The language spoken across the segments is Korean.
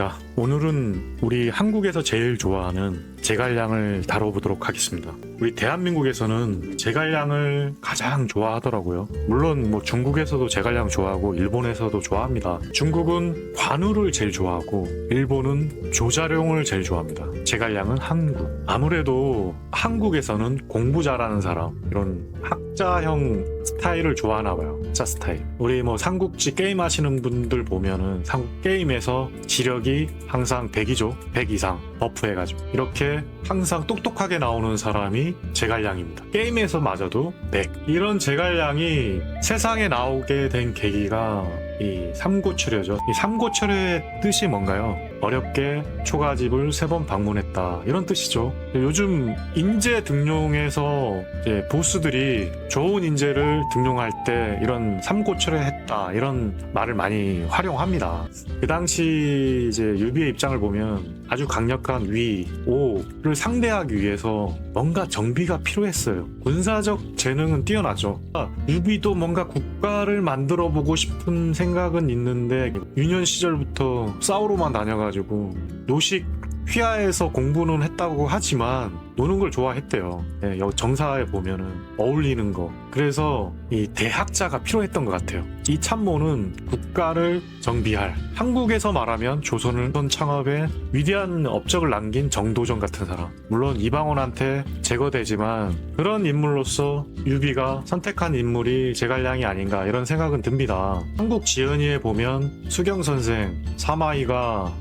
자, 오늘은 우리 한국에서 제일 좋아하는 제갈량을 다뤄보도록 하겠습니다. 우리 대한민국에서는 제갈량을 가장 좋아하더라고요. 물론 뭐 중국에서도 제갈량 좋아하고 일본에서도 좋아합니다. 중국은 관우를 제일 좋아하고 일본은 조자룡을 제일 좋아합니다. 제갈량은 한국. 아무래도 한국에서는 공부 잘하는 사람, 이런 학자형 스타일을 좋아하나 봐요. 학자 스타일. 우리 뭐 삼국지 게임 하시는 분들 보면은 삼국 게임에서 지력이 항상 100이죠. 100 이상 버프해가지고 이렇게 항상 똑똑하게 나오는 사람이 제갈량입니다. 게임에서마저도 100. 이런 제갈량이 세상에 나오게 된 계기가 이 삼고철효죠. 이 삼고철효의 뜻이 뭔가요? 어렵게 초가집을 3번 방문했다, 이런 뜻이죠. 요즘 인재 등용에서 이제 보스들이 좋은 인재를 등용할 때 이런 삼고철효했다 이런 말을 많이 활용합니다. 그 당시 이제 유비의 입장을 보면 아주 강력한 위, 오를 상대하기 위해서 뭔가 정비가 필요했어요. 군사적 재능은 뛰어나죠. 유비도 뭔가 국가를 만들어 보고 싶은 생각은 있는데 유년 시절부터 싸우러만 다녀가지고 노식 휘하에서 공부는 했다고 하지만 노는 걸 좋아했대요. 네, 정사에 보면은 어울리는 거. 그래서 이 대학자가 필요했던 것 같아요. 이 참모는 국가를 정비할, 한국에서 말하면 조선을 창업에 위대한 업적을 남긴 정도전 같은 사람. 물론 이방원한테 제거되지만 그런 인물로서 유비가 선택한 인물이 제갈량이 아닌가, 이런 생각은 듭니다. 한국 지연이에 보면 수경 선생, 사마이가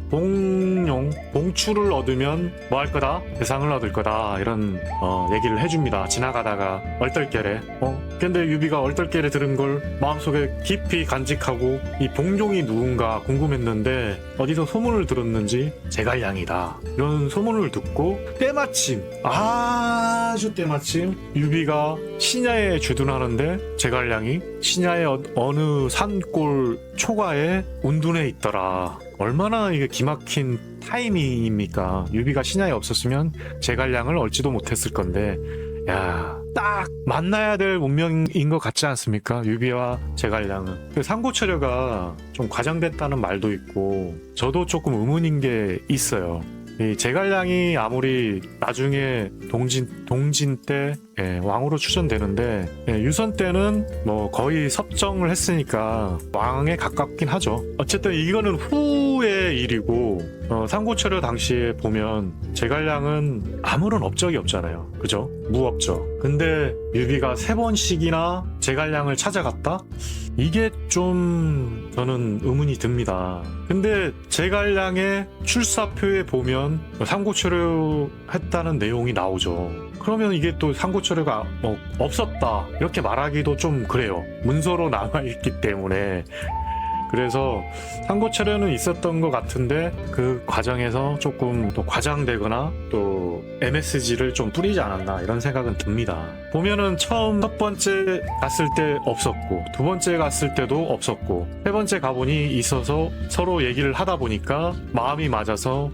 봉출을 얻으면 뭐 할 거다? 대상을 얻을 거다, 이런 얘기를 해줍니다. 지나가다가 얼떨결에 근데 유비가 얼떨결에 들은 걸 마음속에 깊이 간직하고 이 봉종이 누군가 궁금했는데 어디서 소문을 들었는지 제갈량이다, 이런 소문을 듣고 때마침, 아주 때마침 유비가 신야에 주둔하는데 제갈량이 신야의 어느 산골 초가에 운둔해 있더라. 얼마나 이게 기막힌 타이밍입니까? 유비가 신야에 없었으면 제갈량을 얻지도 못했을 건데, 야, 딱 만나야 될 운명인 것 같지 않습니까? 유비와 제갈량은. 그 삼고철효가 좀 과장됐다는 말도 있고, 저도 조금 의문인 게 있어요. 이 제갈량이 아무리 나중에 동진 때 왕으로 추천되는데, 유선 때는 뭐 거의 섭정을 했으니까 왕에 가깝긴 하죠. 어쨌든 이거는 후의 일이고, 삼고철효 당시에 보면 제갈량은 아무런 업적이 없잖아요. 그죠? 무업적. 근데 유비가 3번씩이나 제갈량을 찾아갔다? 이게 좀 저는 의문이 듭니다. 근데 제갈량의 출사표에 보면 삼고철효 했다는 내용이 나오죠. 그러면 이게 또 삼고철효가 없었다, 이렇게 말하기도 좀 그래요. 문서로 남아있기 때문에. 그래서 삼고철효는 있었던 것 같은데 그 과정에서 조금 또 과장되거나 또 MSG를 좀 뿌리지 않았나, 이런 생각은 듭니다. 보면은 처음 첫 번째 갔을 때 없었고, 두 번째 갔을 때도 없었고, 세 번째 가보니 있어서 서로 얘기를 하다 보니까 마음이 맞아서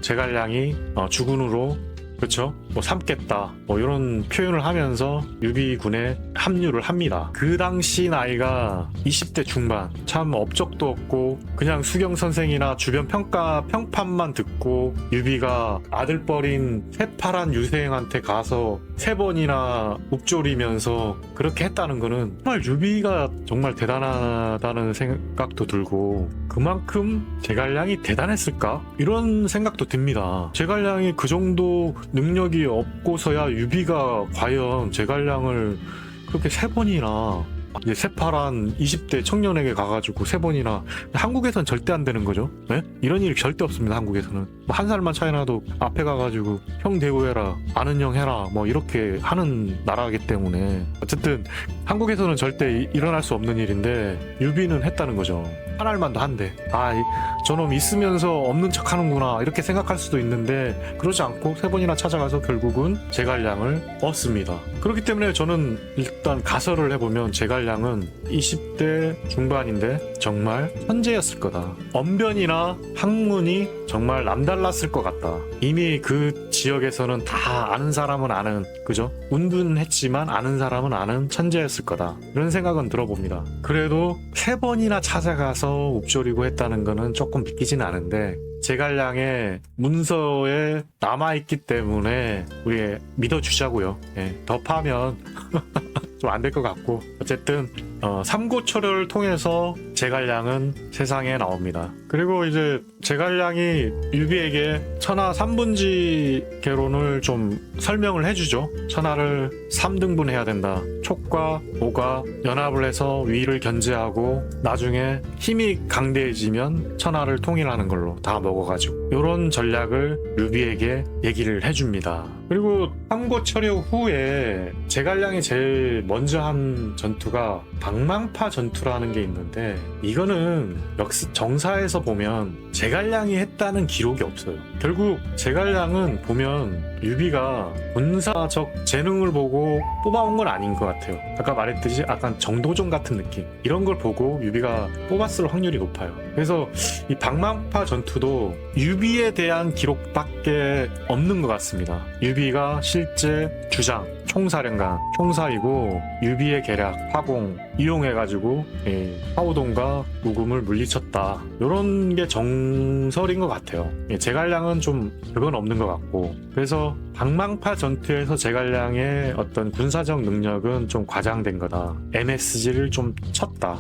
제갈량이 주군으로, 그렇죠? 뭐 삼겠다, 뭐 이런 표현을 하면서 유비군에 합류를 합니다. 그 당시 나이가 20대 중반, 참 업적도 없고 그냥 수경 선생이나 주변 평판만 듣고 유비가 아들뻘인 새파란 유생한테 가서 3번이나 읊조리면서 그렇게 했다는 거는 정말 유비가 정말 대단하다는 생각도 들고, 그만큼 제갈량이 대단했을까? 이런 생각도 듭니다. 제갈량이 그 정도 능력이 없고서야 유비가 과연 제갈량을 그렇게 3번이나, 이제 새파란 20대 청년에게 가가지고 3번이나, 한국에선 절대 안 되는 거죠. 네? 이런 일이 절대 없습니다. 한국에서는 한 살만 차이 나도 앞에 가가지고 형 대우해라, 아는 형 해라, 뭐 이렇게 하는 나라이기 때문에. 어쨌든 한국에서는 절대 일어날 수 없는 일인데 유비는 했다는 거죠. 한 알만도 한데, 저놈 있으면서 없는 척 하는구나, 이렇게 생각할 수도 있는데 그러지 않고 3번이나 찾아가서 결국은 제갈량을 얻습니다. 그렇기 때문에 저는 일단 가설을 해보면 제갈량은 20대 중반인데 정말 천재였을 거다. 언변이나 학문이 정말 남달랐을 것 같다. 이미 그 지역에서는 다 아는 사람은 아는, 그죠? 운둔했지만 아는 사람은 아는 천재였을 거다, 이런 생각은 들어봅니다. 그래도 3번이나 찾아가서 읊조리고 했다는 거는 조금 믿기진 않은데, 제갈량의 문서에 남아있기 때문에 우리 믿어주자고요. 예, 더 파면 좀 안 될 것 같고 어쨌든 삼고초려를 통해서 제갈량은 세상에 나옵니다. 그리고 이제 제갈량이 유비에게 천하 3분지 개론을 좀 설명을 해주죠. 천하를 3등분 해야 된다. 촉과 오가 연합을 해서 위를 견제하고 나중에 힘이 강대해지면 천하를 통일하는 걸로 다 먹어가지고 이런 전략을 유비에게 얘기를 해줍니다. 그리고 삼고초려 후에 제갈량이 제일 먼저 한 전투가 박망파 전투라는 게 있는데 이거는 정사에서 보면 제갈량이 했다는 기록이 없어요. 결국 제갈량은 보면 유비가 군사적 재능을 보고 뽑아온 건 아닌 것 같아요. 아까 말했듯이 약간 정도전 같은 느낌 이런 걸 보고 유비가 뽑았을 확률이 높아요. 그래서 이 박망파 전투도 유비에 대한 기록밖에 없는 것 같습니다. 유비가 실제 주장 총사령관, 총사이고 유비의 계략, 화공 이용해가지고 화우동과 우금을 물리쳤다. 이런 게 정설인 것 같아요. 제갈량은 좀 그건 없는 것 같고 그래서 박망파 전투에서 제갈량의 어떤 군사적 능력은 좀 과장된 거다. MSG를 좀 쳤다.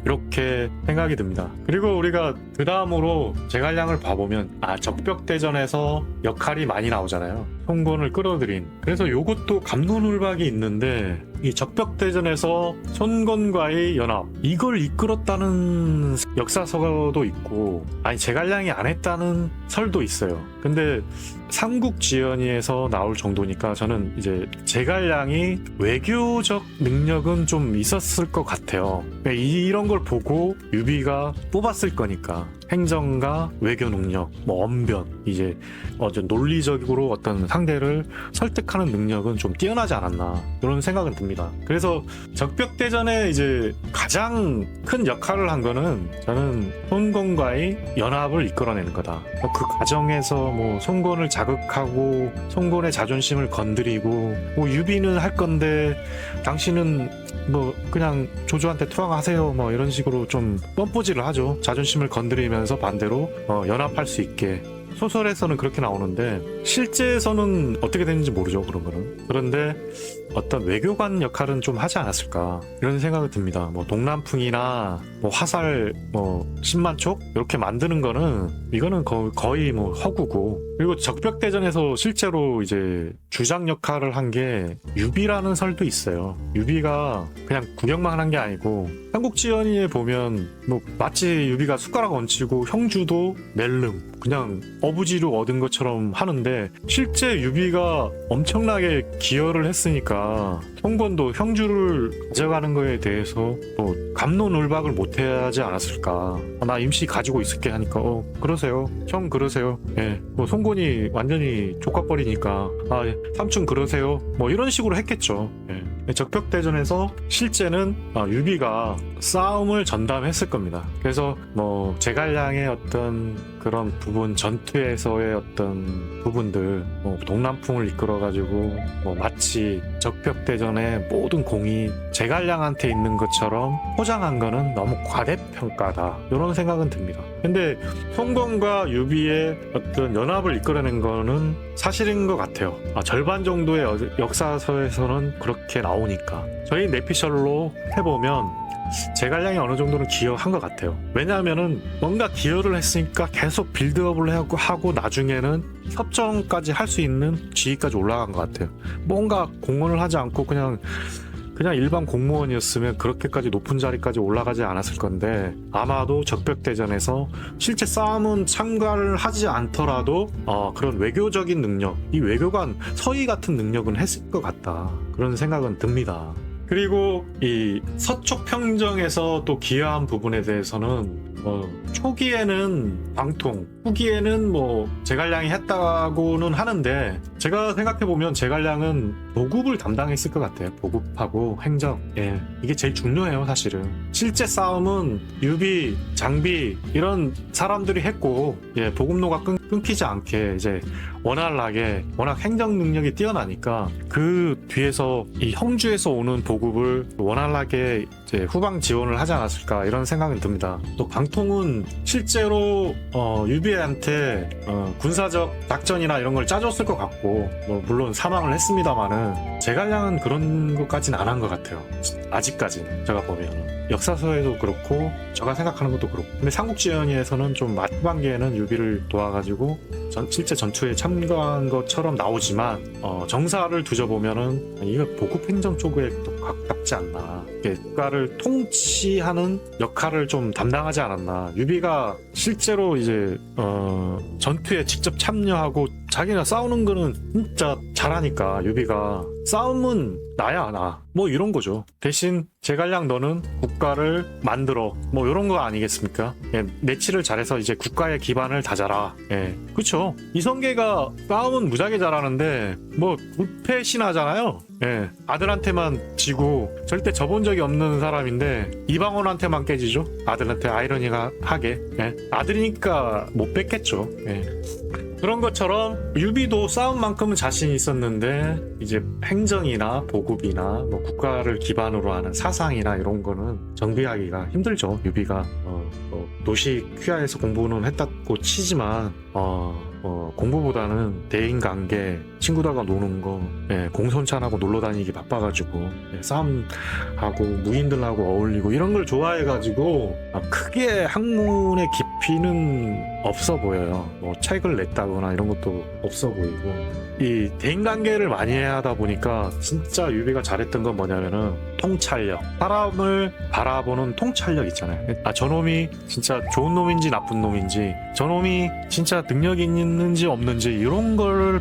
이렇게 생각이 듭니다. 그리고 우리가 그 다음으로 제갈량을 봐보면 적벽대전에서 역할이 많이 나오잖아요. 송건을 끌어들인. 그래서 요것도 갑론을박이 있는데 이 적벽대전에서 손건과의 연합 이걸 이끌었다는 역사서도 있고 제갈량이 안 했다는 설도 있어요. 근데 삼국지연의에서 나올 정도니까 저는 이제 제갈량이 외교적 능력은 좀 있었을 것 같아요. 이런 걸 보고 유비가 뽑았을 거니까 행정과 외교 능력, 언변, 이제 논리적으로 어떤 상대를 설득하는 능력은 좀 뛰어나지 않았나 이런 생각은 듭니다. 그래서 적벽대전에 이제 가장 큰 역할을 한 거는 저는 손건과의 연합을 이끌어내는 거다. 그 과정에서 손건을 자극하고 손건의 자존심을 건드리고 유비는 할 건데 당신은 그냥 조조한테 투항하세요 이런 식으로 좀 뻔뽀질을 하죠. 자존심을 건드리면서 반대로 연합할 수 있게 소설에서는 그렇게 나오는데 실제에서는 어떻게 되는지 모르죠. 그런 거는. 그런데 어떤 외교관 역할은 좀 하지 않았을까 이런 생각이 듭니다. 동남풍이나 화살 10만촉 이렇게 만드는 거는 이거는 거의 허구고 그리고 적벽대전에서 실제로 이제 주장 역할을 한 게 유비라는 설도 있어요. 유비가 그냥 구경만 한 게 아니고 삼국지연의에 보면 마치 유비가 숟가락 얹히고 형주도 낼름 그냥 어부지로 얻은 것처럼 하는데 실제 유비가 엄청나게 기여를 했으니까 송건도 형주를 가져가는 거에 대해서 갑론을박을 못하지 않았을까. 나 임시 가지고 있을게 하니까 그러세요 형 그러세요. 예, 송건이 완전히 족같버리니까 삼촌 그러세요 이런 식으로 했겠죠. 예. 적벽대전에서 실제는 유비가 싸움을 전담했을 겁니다. 그래서 제갈량의 어떤 그런 부분 전투에서의 어떤 부분들 동남풍을 이끌어가지고 마치 적벽대전의 모든 공이 제갈량한테 있는 것처럼 포장한 거는 너무 과대평가다 이런 생각은 듭니다. 근데 송건과 유비의 어떤 연합을 이끌어낸 거는 사실인 것 같아요. 절반 정도의 역사서에서는 그렇게 나오니까 저희 내피셜로 해보면 제갈량이 어느 정도는 기여한 것 같아요. 왜냐하면은 뭔가 기여를 했으니까 계속 빌드업을 하고 나중에는 협정까지 할 수 있는 지위까지 올라간 것 같아요. 뭔가 공헌을 하지 않고 그냥 일반 공무원이었으면 그렇게까지 높은 자리까지 올라가지 않았을 건데 아마도 적벽대전에서 실제 싸움은 참가를 하지 않더라도 그런 외교적인 능력, 이 외교관 서희 같은 능력은 했을 것 같다. 그런 생각은 듭니다. 그리고 이 서촉평정에서 또 기여한 부분에 대해서는 초기에는 방통, 후기에는 제갈량이 했다고는 하는데 제가 생각해보면 제갈량은 보급을 담당했을 것 같아요. 보급하고 행정. 예, 이게 제일 중요해요, 사실은. 실제 싸움은 유비, 장비 이런 사람들이 했고 보급로가 끊기지 않게 이제 원활하게 워낙 행정 능력이 뛰어나니까 그 뒤에서 이 형주에서 오는 보급을 원활하게 이제 후방 지원을 하지 않았을까 이런 생각이 듭니다. 또 방통은 실제로 유비한테 군사적 작전이나 이런 걸 짜줬을 것 같고 뭐 물론 사망을 했습니다만은 제갈량은 그런 것까지는 안 한 것 같아요. 아직까지는 제가 보면 역사서에도 그렇고 제가 생각하는 것도 그렇고 근데 삼국지연의에서는 좀 후반기에는 유비를 도와가지고 실제 전투에 참가한 것처럼 나오지만 정사를 두져보면은 이거 보급행정 쪽에 더 가깝지 않나 국가를 통치하는 역할을 좀 담당하지 않았나 유비가 실제로 이제 전투에 직접 참여하고 자기가 싸우는 거는 진짜 잘하니까 유비가 싸움은 나야 나 뭐 이런 거죠. 대신 제갈량 너는 국가를 만들어 뭐 이런 거 아니겠습니까? 예, 내치를 잘해서 이제 국가의 기반을 다져라. 예, 그렇죠. 이성계가 싸움은 무지하게 잘하는데 뭐 부패 신하잖아요. 예, 아들한테만 지고 절대 져본 적이 없는 사람인데 이방원한테만 깨지죠. 아들한테 아이러니가 하게. 예, 아들이니까 못 뺐겠죠. 예. 그런 것처럼 유비도 싸움만큼은 자신 있었는데 이제 행정이나 보급이나 뭐 국가를 기반으로 하는 사상이나 이런 거는 정비하기가 힘들죠. 유비가 도시 퀴아에서 공부는 했다고 치지만 공부보다는 대인관계, 친구들과 노는 거, 공손찬하고 놀러 다니기 바빠가지고 싸움하고 무인들하고 어울리고 이런 걸 좋아해가지고 크게 학문의 깊이는 없어 보여요. 뭐 책을 냈다거나 이런 것도 없어 보이고 이 대인관계를 많이 하다 보니까 진짜 유비가 잘했던 건 뭐냐면은 통찰력, 사람을 바라보는 통찰력 있잖아요. 저놈이 진짜 좋은 놈인지 나쁜 놈인지 저놈이 진짜 능력이 있는지 없는지 이런 걸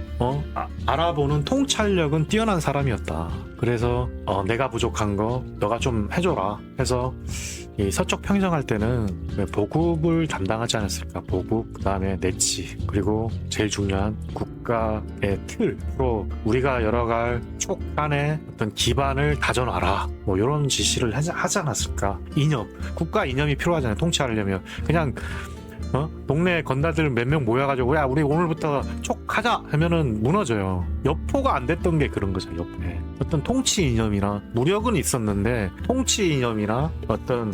알아보는 통찰력은 뛰어난 사람이었다. 그래서 내가 부족한 거 너가 좀 해줘라 해서 이 서쪽 평정할 때는 보급을 담당하지 않았을까. 보급, 그 다음에 내치, 그리고 제일 중요한 국가의 틀로 우리가 열어갈 촉 안에 어떤 기반을 다져놔라. 뭐 이런 지시를 하지 않았을까. 이념, 국가 이념이 필요하잖아요. 통치하려면 그냥 동네 건달들 몇 명 모여가지고 야 우리 오늘부터 촉하자 하면은 무너져요. 여포가 안 됐던 게 그런 거죠. 옆에 어떤 통치 이념이나 무력은 있었는데 통치 이념이나 어떤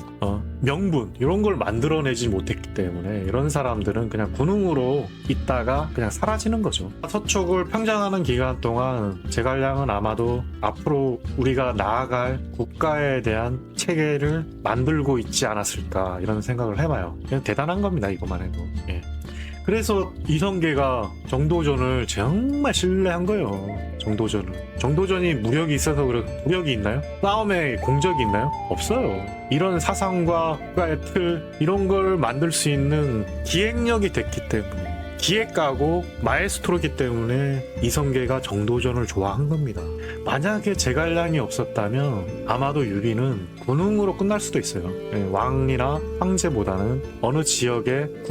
명분 이런 걸 만들어내지 못했기 때문에 이런 사람들은 그냥 군웅으로 있다가 그냥 사라지는 거죠. 서촉을 평정하는 기간 동안 제갈량은 아마도 앞으로 우리가 나아갈 국가에 대한 체계를 만들고 있지 않았을까 이런 생각을 해봐요. 그냥 대단한 겁니다. 이것만 해도. 예. 그래서 이성계가 정도전을 정말 신뢰한 거예요. 정도전이 무력이 있어서 무력이 있나요? 싸움에 공적이 있나요? 없어요. 이런 사상과 국가의 틀 이런 걸 만들 수 있는 기획력이 됐기 때문에 기획가고 마에스트로기 때문에 이성계가 정도전을 좋아한 겁니다. 만약에 제갈량이 없었다면 아마도 유비는 군웅으로 끝날 수도 있어요. 왕이나 황제보다는 어느 지역의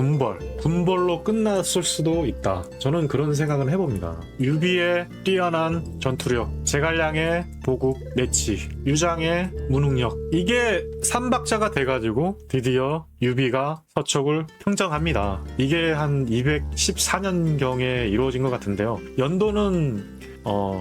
군벌로 끝났을 수도 있다. 저는 그런 생각을 해봅니다. 유비의 뛰어난 전투력, 제갈량의 보급, 내치, 유장의 무능력 이게 삼박자가 돼가지고 드디어 유비가 서촉을 평정합니다. 이게 한 214년경에 이루어진 것 같은데요. 연도는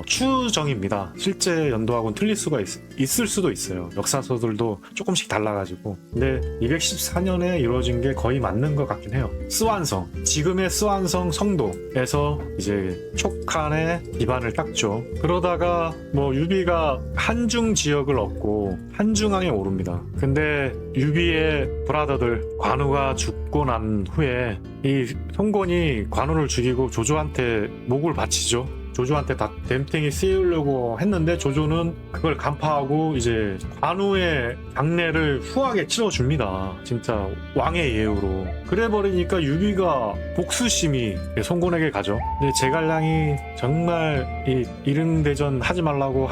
추정입니다. 실제 연도하고는 틀릴 수가 있을 수도 있어요. 역사서들도 조금씩 달라가지고. 근데 214년에 이루어진 게 거의 맞는 것 같긴 해요. 스완성, 지금의 스완성 성도에서 이제 촉한의 기반을 닦죠. 그러다가 뭐 유비가 한중 지역을 얻고 한중항에 오릅니다. 근데 유비의 브라더들 관우가 죽고 난 후에 이 송곤이 관우를 죽이고 조조한테 목을 바치죠. 조조한테 다 댐탱이 씌우려고 했는데 조조는 그걸 간파하고 이제 관우의 장례를 후하게 치러줍니다. 진짜 왕의 예우로. 그래 버리니까 유비가 복수심이 송곤에게 가죠. 근데 제갈량이 정말 이 이릉대전 하지 마세요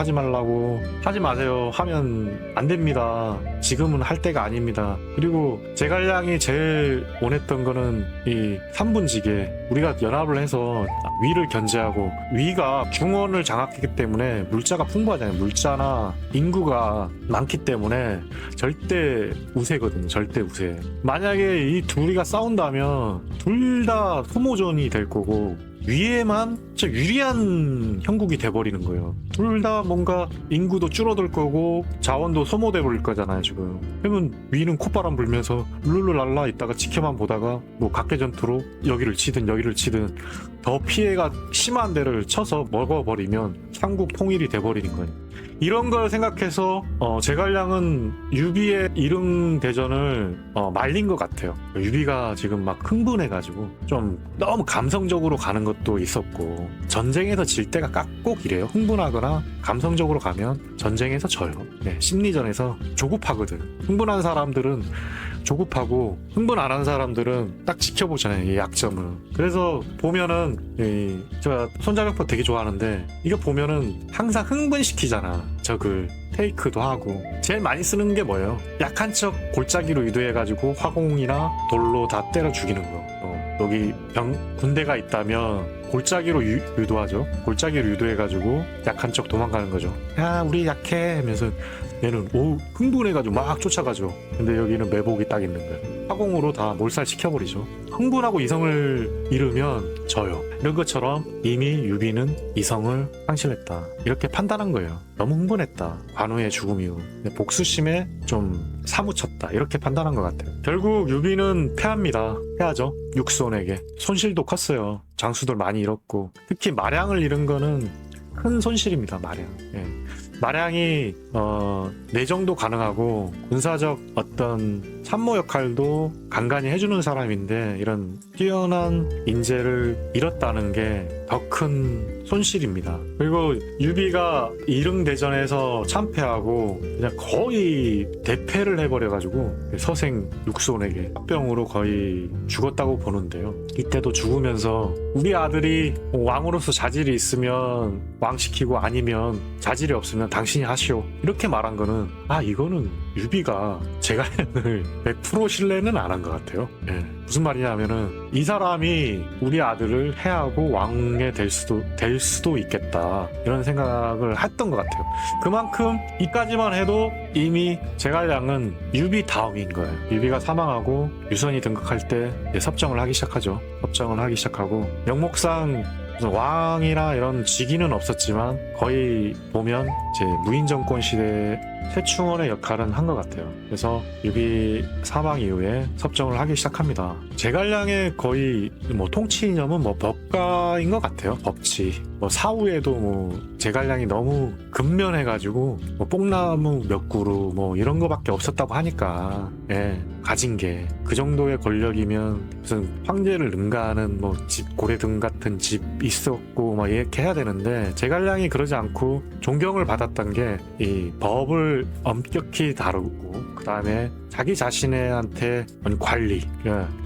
하면 안 됩니다. 지금은 할 때가 아닙니다. 그리고 제갈량이 제일 원했던 거는 이 3분지계 우리가 연합을 해서 위를 견제하고 위가 중원을 장악했기 때문에 물자가 풍부하잖아요. 물자나 인구가 많기 때문에 절대 우세거든요. 절대 우세. 만약에 이 둘이가 싸운다면 둘 다 소모전이 될 거고 위에만 진짜 유리한 형국이 돼버리는 거예요. 둘 다 뭔가 인구도 줄어들 거고 자원도 소모돼 버릴 거잖아요 지금. 그러면 위는 콧바람 불면서 룰루랄라 있다가 지켜만 보다가 뭐 각계전투로 여기를 치든 여기를 치든 더 피해가 심한 데를 쳐서 먹어버리면 삼국 통일이 돼버리는 거예요. 이런 걸 생각해서 제갈량은 유비의 이릉 대전을 말린 것 같아요. 유비가 지금 막 흥분해가지고 좀 너무 감성적으로 가는 것도 있었고, 전쟁에서 질 때가 꼭 이래요. 흥분하거나 감성적으로 가면 전쟁에서 져요. 네, 심리전에서 조급하거든. 흥분한 사람들은 조급하고 흥분 안 한 사람들은 딱 지켜보잖아요, 이 약점을. 그래서 보면은 제가 손자병법 되게 좋아하는데 이거 보면은 항상 흥분시키잖아. 적을 테이크도 하고. 제일 많이 쓰는 게 뭐예요? 약한 척 골짜기로 유도해가지고 화공이나 돌로 다 때려 죽이는 거. 여기 군대가 있다면 골짜기로 유도하죠. 골짜기로 유도해가지고 약한 척 도망가는 거죠. 야, 우리 약해 하면서 얘는 흥분해가지고 막 쫓아가죠. 근데 여기는 매복이 딱 있는 거예요. 화공으로 다 몰살시켜버리죠. 흥분하고 이성을 잃으면 져요. 이런 것처럼 이미 유비는 이성을 상실했다, 이렇게 판단한 거예요. 너무 흥분했다, 관우의 죽음 이후 복수심에 좀 사무쳤다, 이렇게 판단한 것 같아요. 결국 유비는 패합니다. 패하죠. 육손에게. 손실도 컸어요. 장수들 많이 잃었고, 특히 마량을 잃은 거는 큰 손실입니다. 마량. 예. 마량이 내정도 가능하고 군사적 어떤 참모 역할도 간간히 해주는 사람인데 이런 뛰어난 인재를 잃었다는 게 더 큰 손실입니다. 그리고 유비가 이릉대전에서 참패하고 그냥 거의 대패를 해버려가지고 서생 육손에게 합병으로 거의 죽었다고 보는데요. 이때도 죽으면서 우리 아들이 왕으로서 자질이 있으면 왕시키고 아니면 자질이 없으면 당신이 하시오, 이렇게 말한 거는 이거는 유비가 제갈량을 100% 신뢰는 안 한 것 같아요. 예. 무슨 말이냐 하면은 이 사람이 우리 아들을 해하고 왕에 될 수도 있겠다, 이런 생각을 했던 것 같아요. 그만큼 이까지만 해도 이미 제갈량은 유비 다음인 거예요. 유비가 사망하고 유선이 등극할 때 섭정을 하기 시작하죠. 섭정을 하기 시작하고 명목상 왕이나 이런 직위는 없었지만 거의 보면 이제 무인정권 시대 최충원의 역할은 한 것 같아요. 그래서 유비 사망 이후에 섭정을 하기 시작합니다. 제갈량의 거의 통치 이념은 법가인 것 같아요. 법치. 사후에도 제갈량이 너무 근면해가지고 뽕나무 몇 그루 이런 거밖에 없었다고 하니까, 예, 가진 게 그 정도의 권력이면 무슨 황제를 능가하는 집 고래등 같은 집 있었고 이렇게 해야 되는데, 제갈량이 그러지 않고 존경을 받았던 게 이 법을 엄격히 다루고 그 다음에 자기 자신한테 관리,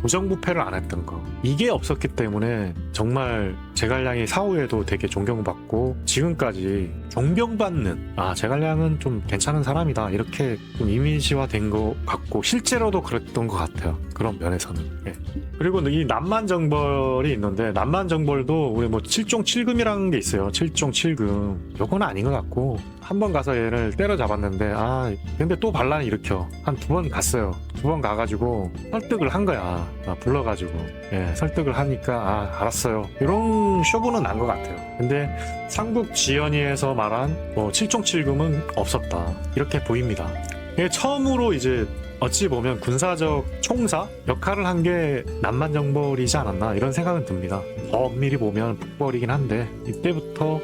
부정부패를 안 했던 거, 이게 없었기 때문에 정말 제갈량이 사후에도 되게 존경받고 지금까지 존경받는, 제갈량은 좀 괜찮은 사람이다, 이렇게 좀 이미지화된 것 같고 실제로도 그랬던 것 같아요. 그런 면에서는. 예. 그리고 이 남만정벌이 있는데, 남만정벌도 우리 7종 7금이라는 게 있어요. 7종 7금. 요건 아닌 것 같고, 한 번 가서 얘를 때려잡았는데 근데 또 반란을 일으켜. 한 2번 갔어요. 2번 가가지고 설득을 한 거야. 불러가지고. 예, 설득을 하니까 알았어요, 이런 쇼부는 난 것 같아요. 근데 삼국지연의에서 말한 7종 7금은 없었다, 이렇게 보입니다. 이게 처음으로 이제 어찌 보면 군사적 총사 역할을 한 게 남만정벌이지 않았나, 이런 생각은 듭니다. 더 엄밀히 보면 북벌이긴 한데 이때부터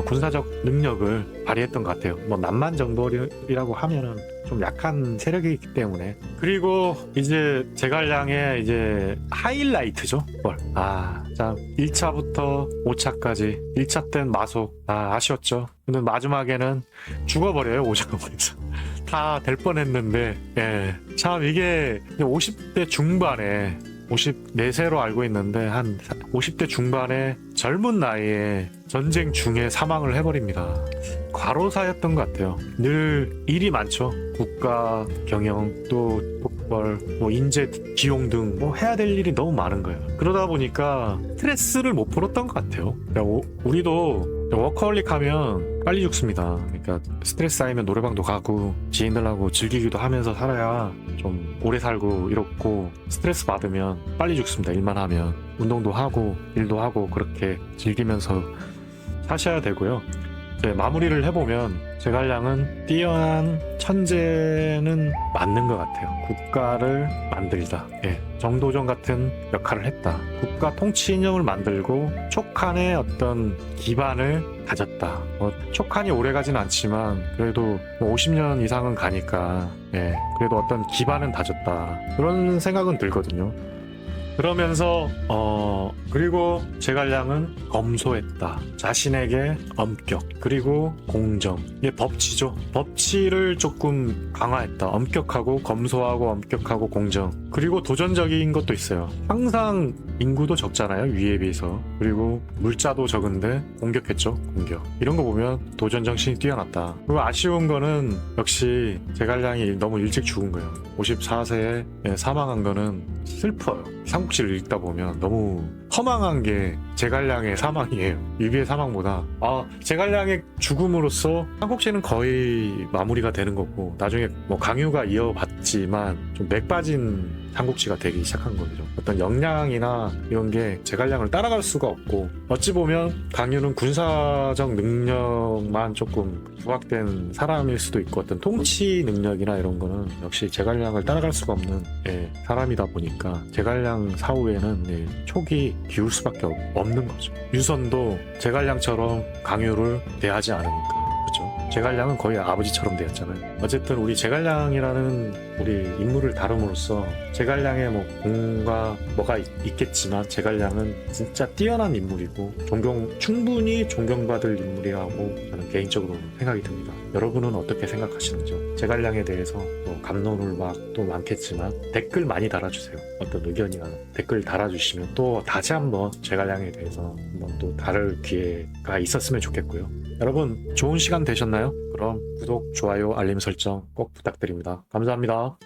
군사적 능력을 발휘했던 것 같아요. 남만정벌이라고 하면은 좀 약한 세력이기 때문에. 그리고 이제 제갈량의 이제 하이라이트죠. 자, 1차부터 5차까지 1차 땐 마속 아쉬웠죠. 근데 마지막에는 죽어버려요, 오장원에서. 다 될 뻔했는데, 예, 참 이게 50대 중반에 54세로 알고 있는데 한 50대 중반에 젊은 나이에 전쟁 중에 사망을 해버립니다. 과로사였던 것 같아요. 늘 일이 많죠. 국가 경영, 또 국벌, 인재 기용 등 해야 될 일이 너무 많은 거예요. 그러다 보니까 스트레스를 못 풀었던 것 같아요. 우리도 워커홀릭 하면 빨리 죽습니다. 그러니까 스트레스 쌓이면 노래방도 가고 지인들하고 즐기기도 하면서 살아야 좀 오래 살고 이렇고, 스트레스 받으면 빨리 죽습니다. 일만 하면 운동도 하고 일도 하고 그렇게 즐기면서 사셔야 되고요. 이제 마무리를 해보면 제갈량은 뛰어난 천재는 맞는 것 같아요. 국가를 만들다, 정도전 같은 역할을 했다. 국가 통치 이념을 만들고 촉한의 어떤 기반을 다졌다. 촉한이 오래가진 않지만 그래도 50년 이상은 가니까 그래도 어떤 기반은 다졌다, 그런 생각은 들거든요. 그러면서 그리고 제갈량은 검소했다. 자신에게 엄격, 그리고 공정. 이게 법치죠. 법치를 조금 강화했다. 엄격하고 검소하고 엄격하고 공정. 그리고 도전적인 것도 있어요. 항상 인구도 적잖아요, 위에 비해서. 그리고 물자도 적은데 공격했죠. 공격. 이런 거 보면 도전 정신이 뛰어났다. 그리고 아쉬운 거는 역시 제갈량이 너무 일찍 죽은 거예요. 54세에 사망한 거는 슬퍼요. 삼국지를 읽다 보면 너무 허망한 게 제갈량의 사망이에요. 유비의 사망보다 제갈량의 죽음으로써 삼국지는 거의 마무리가 되는 거고, 나중에 뭐 강유가 이어받지만 좀 맥 빠진 삼국지가 되기 시작한 거죠. 어떤 역량이나 이런 게 제갈량을 따라갈 수가 없고, 어찌 보면 강유는 군사적 능력만 조금 부각된 사람일 수도 있고, 어떤 통치 능력이나 이런 거는 역시 제갈량을 따라갈 수가 없는 사람이다 보니까 제갈량 사후에는 촉이 기울 수밖에 없는 거죠. 유선도 제갈량처럼 강유를 대하지 않으니까. 그렇죠. 제갈량은 거의 아버지처럼 되었잖아요. 어쨌든 우리 제갈량이라는 우리 인물을 다룸으로써 제갈량의 공과 뭐가 있겠지만 제갈량은 진짜 뛰어난 인물이고 충분히 존경받을 인물이라고 저는 개인적으로 생각이 듭니다. 여러분은 어떻게 생각하시는지요? 제갈량에 대해서 감론을 또 많겠지만 댓글 많이 달아주세요. 어떤 의견이나 댓글 달아주시면 또 다시 한번 제갈량에 대해서 한번 또 다룰 기회가 있었으면 좋겠고요. 여러분 좋은 시간 되셨나요? 그럼 구독, 좋아요, 알림 설정 꼭 부탁드립니다. 감사합니다.